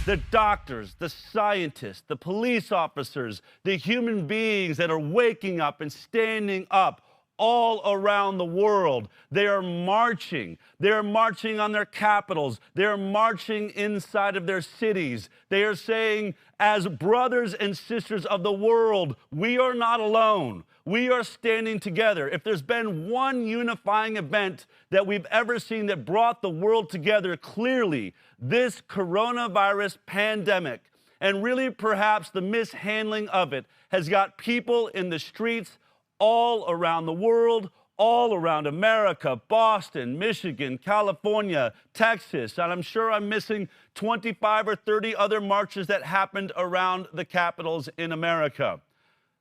the doctors, the scientists, the police officers, the human beings that are waking up and standing up all around the world. They are marching. They are marching on their capitals. They are marching inside of their cities. They are saying, as brothers and sisters of the world, we are not alone. We are standing together. If there's been one unifying event that we've ever seen that brought the world together, clearly, this coronavirus pandemic, and really perhaps the mishandling of it, has got people in the streets all around the world, all around America, Boston, Michigan, California, Texas, and I'm sure I'm missing 25 or 30 other marches that happened around the capitals in America.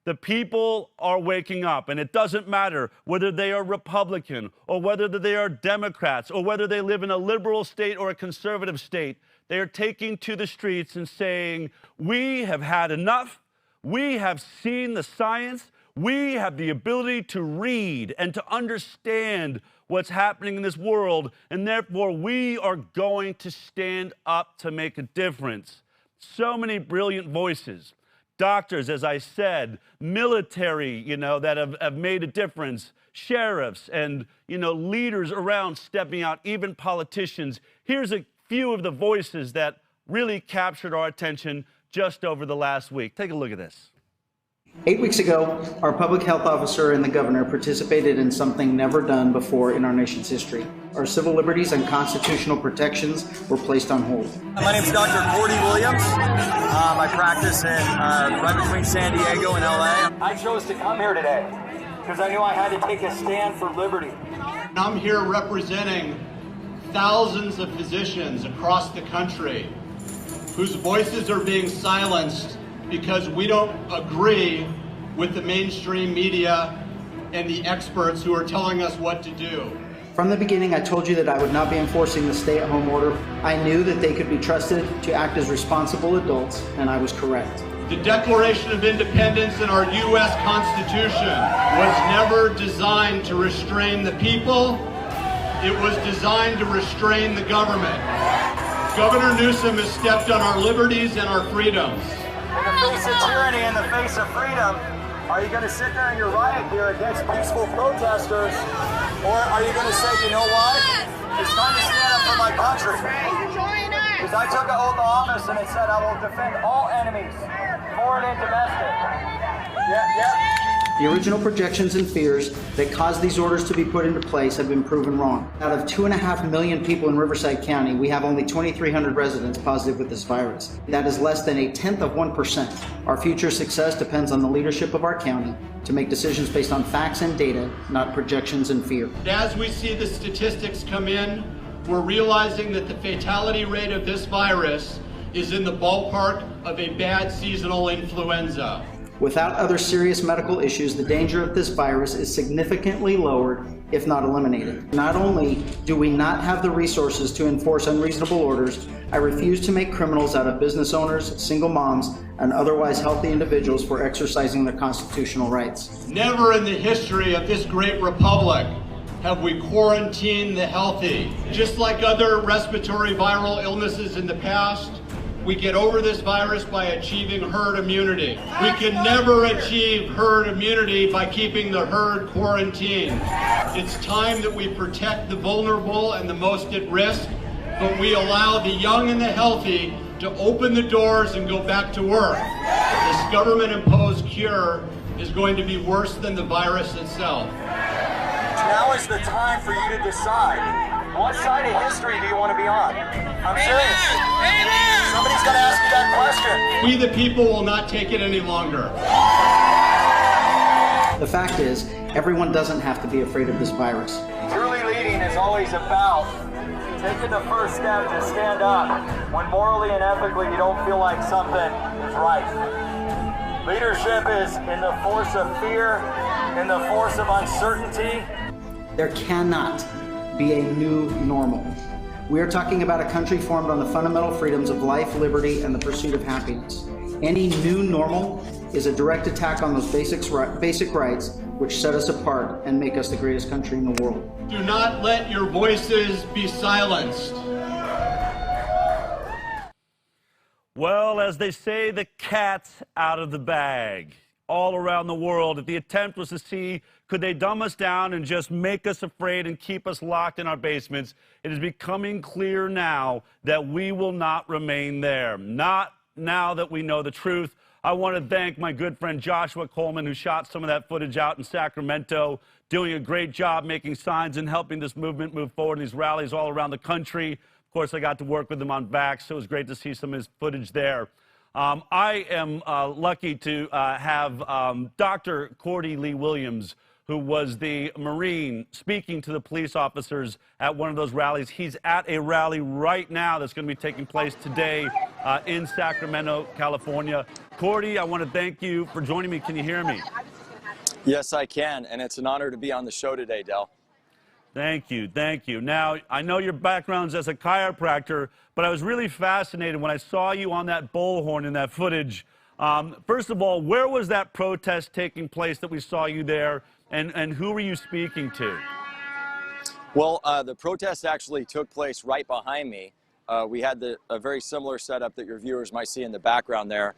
The people are waking up, and it doesn't matter whether they are Republican or whether they are Democrats or whether they live in a liberal state or a conservative state. They are taking to the streets and saying, we have had enough. We have seen the science. We have the ability to read and to understand what's happening in this world, and therefore we are going to stand up to make a difference. So many brilliant voices. Doctors, as I said, military, that have made a difference, sheriffs and, leaders around stepping out, even politicians. Here's a few of the voices that really captured our attention just over the last week. Take a look at this. 8 weeks ago, our public health officer and the governor participated in something never done before in our nation's history. Our civil liberties and constitutional protections were placed on hold. My name is Dr. Cordy Williams. I practice right between San Diego and LA. I chose to come here today because I knew I had to take a stand for liberty. I'm here representing thousands of physicians across the country whose voices are being silenced because we don't agree with the mainstream media and the experts who are telling us what to do. From the beginning, I told you that I would not be enforcing the stay-at-home order. I knew that they could be trusted to act as responsible adults, and I was correct. The Declaration of Independence in our U.S. Constitution was never designed to restrain the people. It was designed to restrain the government. Governor Newsom has stepped on our liberties and our freedoms. In the face of tyranny, in the face of freedom, are you going to sit there in your riot gear against peaceful protesters, or are you going to say, you know what, it's time to stand up for my country? Because I took an oath of office and it said I will defend all enemies, foreign and domestic. Yeah. The original projections and fears that caused these orders to be put into place have been proven wrong. Out of 2.5 million people in Riverside County, we have only 2,300 residents positive with this virus. That is less than 1/10 of 1%. Our future success depends on the leadership of our county to make decisions based on facts and data, not projections and fear. As we see the statistics come in, we're realizing that the fatality rate of this virus is in the ballpark of a bad seasonal influenza. Without other serious medical issues, the danger of this virus is significantly lowered, if not eliminated. Not only do we not have the resources to enforce unreasonable orders, I refuse to make criminals out of business owners, single moms, and otherwise healthy individuals for exercising their constitutional rights. Never in the history of this great republic have we quarantined the healthy. Just like other respiratory viral illnesses in the past, we get over this virus by achieving herd immunity. We can never achieve herd immunity by keeping the herd quarantined. It's time that we protect the vulnerable and the most at risk, but we allow the young and the healthy to open the doors and go back to work. This government-imposed cure is going to be worse than the virus itself. Now is the time for you to decide. What side of history do you want to be on? I'm serious. Somebody's going to ask you that question. We the people will not take it any longer. The fact is, everyone doesn't have to be afraid of this virus. Truly leading is always about taking the first step to stand up when morally and ethically you don't feel like something is right. Leadership is in the force of fear, in the force of uncertainty. There cannot be a new normal. We are talking about a country formed on the fundamental freedoms of life, liberty, and the pursuit of happiness. Any new normal is a direct attack on those basic rights which set us apart and make us the greatest country in the world. Do not let your voices be silenced. Well, as they say, the cat's out of the bag. All around the world, if the attempt was to see could they dumb us down and just make us afraid and keep us locked in our basements, it is becoming clear now that we will not remain there. Not now that we know the truth. I want to thank my good friend Joshua Coleman, who shot some of that footage out in Sacramento, doing a great job making signs and helping this movement move forward in these rallies all around the country. Of course, I got to work with him on Vax, so it was great to see some of his footage there. I am lucky to have Dr. Cordy Lee Williams, who was the Marine speaking to the police officers at one of those rallies. He's at a rally right now that's going to be taking place today in Sacramento, California. Cordy, I want to thank you for joining me. Can you hear me? Yes, I can, and it's an honor to be on the show today, Del. Thank you, thank you. Now, I know your background's as a chiropractor, but I was really fascinated when I saw you on that bullhorn in that footage. First of all, where was that protest taking place that we saw you there, and who were you speaking to? Well, the protest actually took place right behind me. We had a very similar setup that your viewers might see in the background there.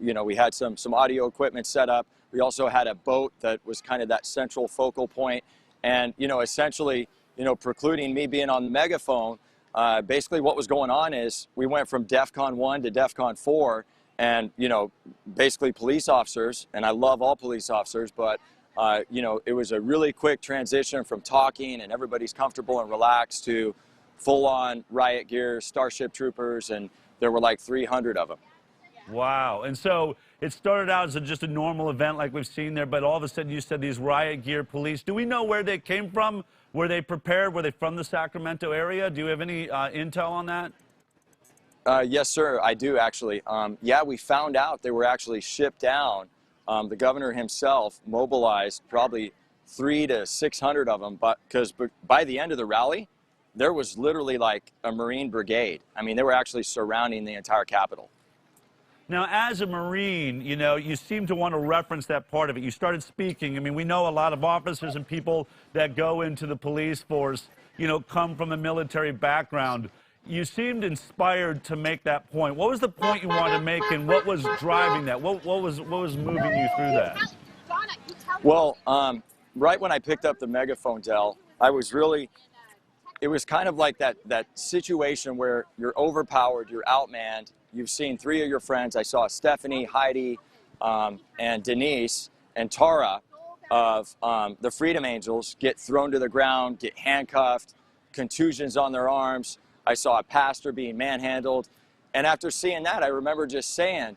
You know, we had some audio equipment set up. We also had a boat that was kind of that central focal point. And, you know, essentially, you know, precluding me being on the megaphone, basically what was going on is we went from DEFCON 1 to DEFCON 4, and, you know, basically police officers, and I love all police officers, but, you know, it was a really quick transition from talking and everybody's comfortable and relaxed to full-on riot gear, Starship Troopers, and there were like 300 of them. Wow. And so it started out as just a normal event like we've seen there, but all of a sudden you said these riot gear police. Do we know where they came from? Were they prepared? Were they from the Sacramento area? Do you have any intel on that? Yes, sir, I do actually. Yeah, we found out they were actually shipped down. The governor himself mobilized probably 300 to 600 of them, but because by the end of the rally, there was literally like a Marine brigade. I mean, they were actually surrounding the entire Capitol. Now, as a Marine, you know, you seem to want to reference that part of it. You started speaking. I mean, we know a lot of officers and people that go into the police force, you know, come from a military background. You seemed inspired to make that point. What was the point you wanted to make, and what was driving that? What was moving you through that? Well, right when I picked up the megaphone, Del, I was really, it was kind of like that situation where you're overpowered, you're outmanned. You've seen 3 of your friends. I saw Stephanie, Heidi, and Denise, and Tara of the Freedom Angels get thrown to the ground, get handcuffed, contusions on their arms. I saw a pastor being manhandled. And after seeing that, I remember just saying,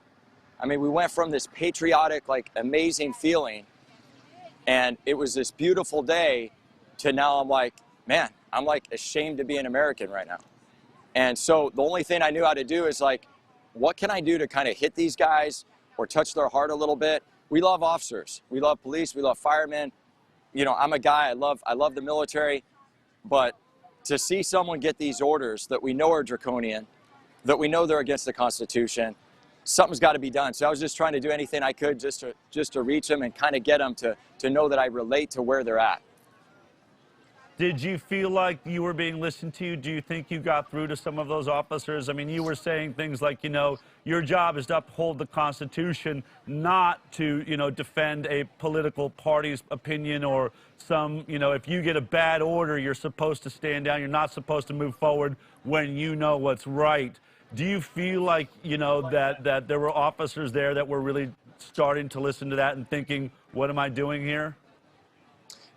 I mean, we went from this patriotic, like, amazing feeling, and it was this beautiful day, to now I'm like, man, I'm like ashamed to be an American right now. And so the only thing I knew how to do is like, what can I do to kind of hit these guys or touch their heart a little bit? We love officers, we love police, we love firemen. You know, I'm a guy, I love the military, but to see someone get these orders that we know are draconian, that we know they're against the Constitution, something's got to be done. So I was just trying to do anything I could just to reach them and kind of get them to know that I relate to where they're at. Did you feel like you were being listened to? Do you think you got through to some of those officers? I mean, you were saying things like, you know, your job is to uphold the Constitution, not to, you know, defend a political party's opinion or some, you know, if you get a bad order, you're supposed to stand down. You're not supposed to move forward when you know what's right. Do you feel like, you know, that there were officers there that were really starting to listen to that and thinking, what am I doing here?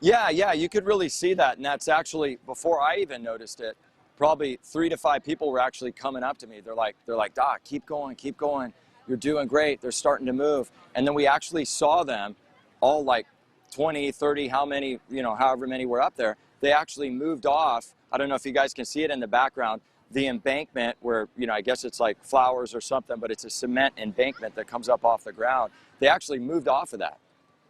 Yeah, you could really see that, and that's actually, before I even noticed it, probably 3 to 5 people were actually coming up to me. They're like, Doc, keep going, you're doing great, they're starting to move. And then we actually saw them, all like 20, 30, how many, you know, however many were up there, they actually moved off. I don't know if you guys can see it in the background, the embankment where, you know, I guess it's like flowers or something, but it's a cement embankment that comes up off the ground. They actually moved off of that.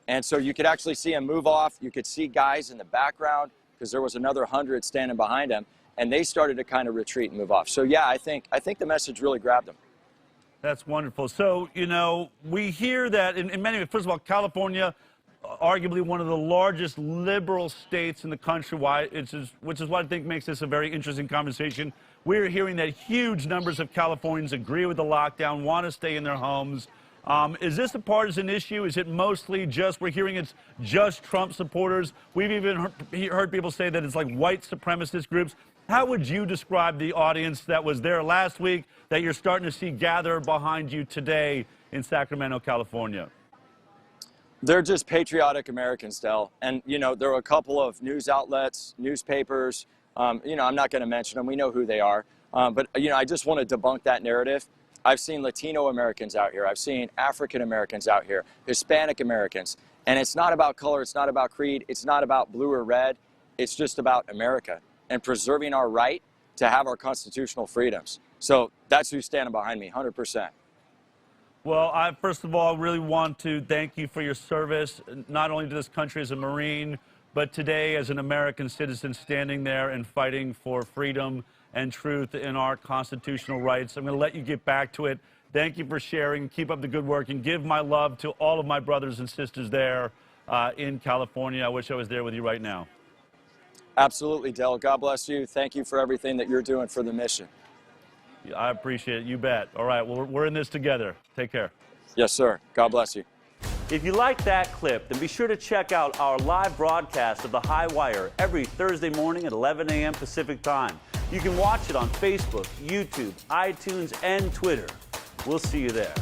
And so you could actually see them move off. You could see guys in the background because there was another 100 standing behind them, and they started to kind of retreat and move off. So yeah, I think the message really grabbed them. That's wonderful. So, you know, we hear that in many ways, first of all, California, arguably one of the largest liberal states in the country, which is what I think makes this a very interesting conversation. We're hearing that huge numbers of Californians agree with the lockdown, want to stay in their homes. Is this a partisan issue? Is it mostly just, we're hearing it's just Trump supporters? We've even heard people say that it's like white supremacist groups. How would you describe the audience that was there last week that you're starting to see gather behind you today in Sacramento, California? They're just patriotic Americans, Del. And, you know, there are a couple of news outlets, newspapers. You know, I'm not going to mention them. We know who they are. But, you know, I just want to debunk that narrative. I've seen Latino Americans out here. I've seen African Americans out here, Hispanic Americans. And it's not about color. It's not about creed. It's not about blue or red. It's just about America and preserving our right to have our constitutional freedoms. So that's who's standing behind me, 100%. Well, I first of all really want to thank you for your service, not only to this country as a Marine, but today as an American citizen standing there and fighting for freedom and truth in our constitutional rights. I'm going to let you get back to it. Thank you for sharing. Keep up the good work and give my love to all of my brothers and sisters there in California. I wish I was there with you right now. Absolutely, Del. God bless you. Thank you for everything that you're doing for the mission. I appreciate it. You bet. All right. Well, we're in this together. Take care. Yes, sir. God bless you. If you like that clip, then be sure to check out our live broadcast of The High Wire every Thursday morning at 11 a.m. Pacific Time. You can watch it on Facebook, YouTube, iTunes, and Twitter. We'll see you there.